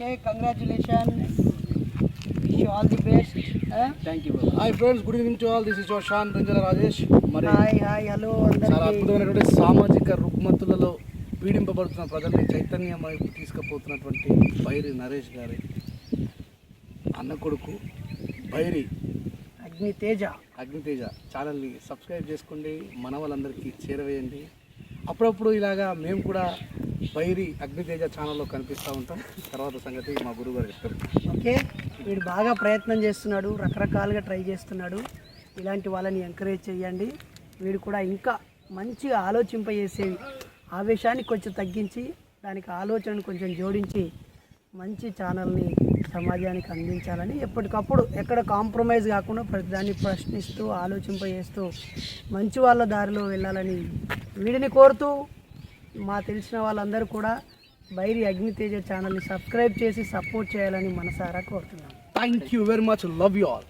Okay, congratulations. Wish you all the best. Thank you. Hi friends, good evening to all. This is your Shan Ranjana Rajesh. మరి hi hello చాలా అందరికీ. అద్భుతమైనటువంటి సామాజిక రుగ్మతులలో పీడింపబడుతున్న ప్రజల్ని చైతన్యం వైపు తీసుకుపోతున్నటువంటి బైరి నరేష్ గారి అన్న కొడుకు బైరి అగ్నితేజ ఛానల్ని సబ్స్క్రైబ్ చేసుకోండి, మన వాళ్ళందరికీ చేరవేయండి. అప్పుడప్పుడు ఇలాగా మేము కూడా బైరి అగ్నితేజ ఛానల్లో కనిపిస్తూ ఉంటాం. తర్వాత సంగతి మా గురువు గారు చెప్తారు. ఓకే, వీడు బాగా ప్రయత్నం చేస్తున్నాడు, రకరకాలుగా ట్రై చేస్తున్నాడు. ఇలాంటి వాళ్ళని ఎంకరేజ్ చేయండి. వీడు కూడా ఇంకా మంచిగా ఆలోచింపజేసేవి, ఆవేశాన్ని కొంచెం తగ్గించి దానికి ఆలోచనను కొంచెం జోడించి మంచి ఛానల్ని సమాజానికి అందించాలని ఎప్పటికప్పుడు ఎక్కడ కాంప్రమైజ్ కాకుండా ప్రతిదాన్ని ప్రశ్నిస్తూ ఆలోచింపజేస్తూ మంచి వాళ్ళ దారిలో వెళ్ళాలని వీడిని కోరుతూ మా తెలిసిన వాళ్ళందరూ కూడా బైరి అగ్నితేజ ఛానల్ని సబ్స్క్రైబ్ చేసి సపోర్ట్ చేయాలని మనసారా కోరుతున్నాం. Thank you very much. Love you all.